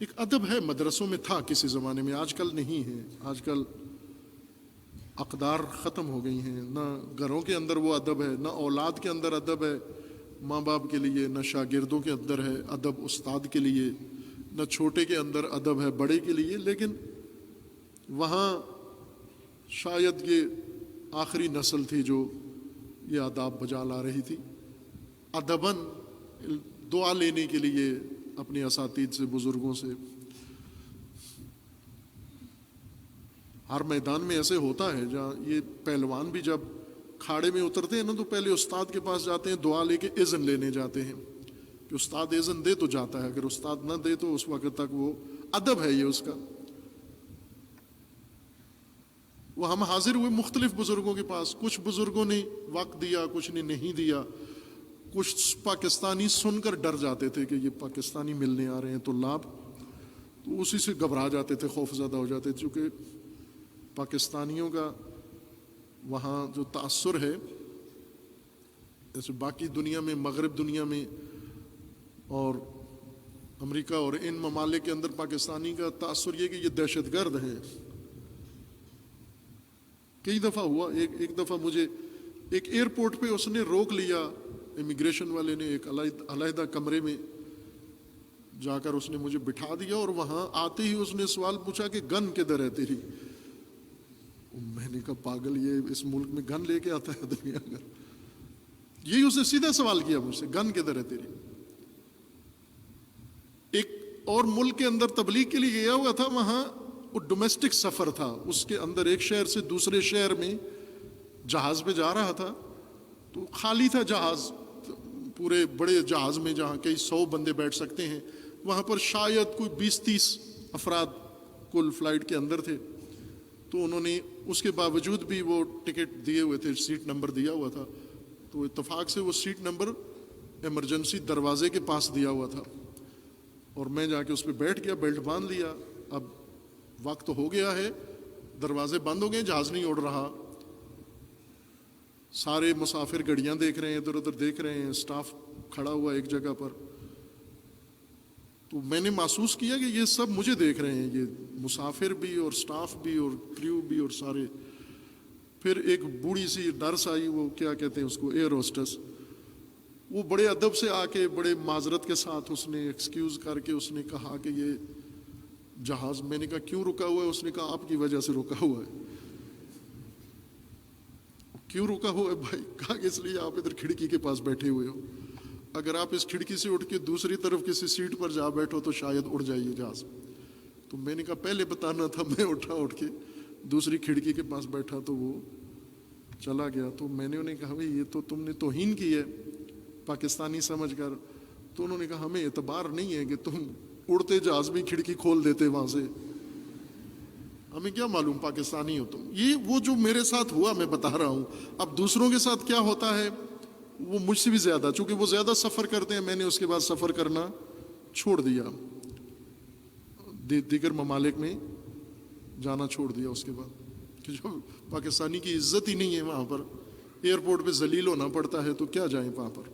ایک ادب ہے، مدرسوں میں تھا کسی زمانے میں، آج کل نہیں ہے. آج کل اقدار ختم ہو گئی ہیں، نہ گھروں کے اندر وہ ادب ہے، نہ اولاد کے اندر ادب ہے ماں باپ کے لیے، نہ شاگردوں کے اندر ہے ادب استاد کے لیے، نہ چھوٹے کے اندر ادب ہے بڑے کے لیے. لیکن وہاں شاید یہ آخری نسل تھی جو یہ آداب بجا لا رہی تھی، ادباً دعا لینے کے لیے اپنے اساتید سے، بزرگوں سے. ہر میدان میں ایسے ہوتا ہے جہاں یہ پہلوان بھی جب کھاڑے میں اترتے ہیں نا تو پہلے استاد کے پاس جاتے ہیں، دعا لے کے اذن لینے جاتے ہیں کہ استاد اذن دے تو جاتا ہے، اگر استاد نہ دے تو اس وقت تک وہ ادب ہے یہ اس کا. وہ ہم حاضر ہوئے مختلف بزرگوں کے پاس، کچھ بزرگوں نے وقت دیا، کچھ نے نہیں دیا. کچھ پاکستانی سن کر ڈر جاتے تھے کہ یہ پاکستانی ملنے آ رہے ہیں طلاب، تو اسی سے گھبرا جاتے تھے، خوف زدہ ہو جاتے تھے، چونکہ پاکستانیوں کا وہاں جو تأثر ہے جیسے باقی دنیا میں، مغرب دنیا میں اور امریکہ اور ان ممالک کے اندر پاکستانی کا تأثر یہ کہ یہ دہشت گرد ہیں. کئی دفعہ ہوا، ایک دفعہ مجھے ایک ایئرپورٹ پہ اس نے روک لیا، امیگریشن والے نے، ایک علیحدہ کمرے میں جا کر اس نے مجھے بٹھا دیا، اور وہاں آتے ہی اس نے سوال پوچھا کہ گن کدھر ہے تیری؟ میں نے کہا پاگل، یہ اس ملک میں گن لے کے آتا ہے دنیا کا؟ یہی اس نے سیدھا سوال کیا مجھ سے، گن کدھر ہے تیری؟ ایک اور ملک کے اندر تبلیغ کے لیے گیا ہوا تھا، وہاں وہ ڈومیسٹک سفر تھا، اس کے اندر ایک شہر سے دوسرے شہر میں جہاز پہ جا رہا تھا، تو خالی تھا جہاز، پورے بڑے جہاز میں جہاں کئی 100 بندے بیٹھ سکتے ہیں، وہاں پر شاید کوئی 20-30 افراد کل فلائٹ کے اندر تھے. تو انہوں نے اس کے باوجود بھی وہ ٹکٹ دیے ہوئے تھے، سیٹ نمبر دیا ہوا تھا، تو اتفاق سے وہ سیٹ نمبر ایمرجنسی دروازے کے پاس دیا ہوا تھا، اور میں جا کے اس پہ بیٹھ گیا، بیلٹ باندھ لیا. اب وقت ہو گیا ہے، دروازے بند ہو گئے، جہاز نہیں اڑ رہا، سارے مسافر گھڑیاں دیکھ رہے ہیں، ادھر ادھر دیکھ رہے ہیں، اسٹاف کھڑا ہوا ایک جگہ پر. تو میں نے محسوس کیا کہ یہ سب مجھے دیکھ رہے ہیں، یہ مسافر بھی اور اسٹاف بھی اور کریو بھی اور سارے. پھر ایک بوڑھی سی نرس آئی، وہ کیا کہتے ہیں اس کو، ایئر ہوسٹس، وہ بڑے ادب سے آ کے بڑے معذرت کے ساتھ اس نے ایکسکیوز کر کے اس نے کہا کہ یہ جہاز، میں نے کہا کیوں رکا ہوا ہے؟ اس نے کہا آپ کی وجہ سے رکا ہوا ہے. کیوں رکا ہوا ہے بھائی؟ کہا کہ اس لیے آپ ادھر کھڑکی کے پاس بیٹھے ہوئے ہو، اگر آپ اس کھڑکی سے اٹھ کے دوسری طرف کسی سیٹ پر جا بیٹھو تو شاید اڑ جائیے جہاز. تو میں نے کہا پہلے بتانا تھا، میں اٹھ کے دوسری کھڑکی کے پاس بیٹھا تو وہ چلا گیا. تو میں نے انہیں کہا بھائی یہ تو تم نے توہین کی ہے پاکستانی سمجھ کر. تو انہوں نے کہا ہمیں اعتبار نہیں ہے کہ تم اڑتے جہاز بھی کھڑکی کھول دیتے وہاں سے، ہمیں کیا معلوم پاکستانی ہو تم. یہ وہ جو میرے ساتھ ہوا میں بتا رہا ہوں. اب دوسروں کے ساتھ کیا ہوتا ہے وہ مجھ سے بھی زیادہ، چونکہ وہ زیادہ سفر کرتے ہیں، میں نے اس کے بعد سفر کرنا چھوڑ دیا، دیگر ممالک میں جانا چھوڑ دیا اس کے بعد، کہ جو پاکستانی کی عزت ہی نہیں ہے وہاں پر، ایئرپورٹ پہ ذلیل ہونا پڑتا ہے تو کیا جائیں وہاں پر.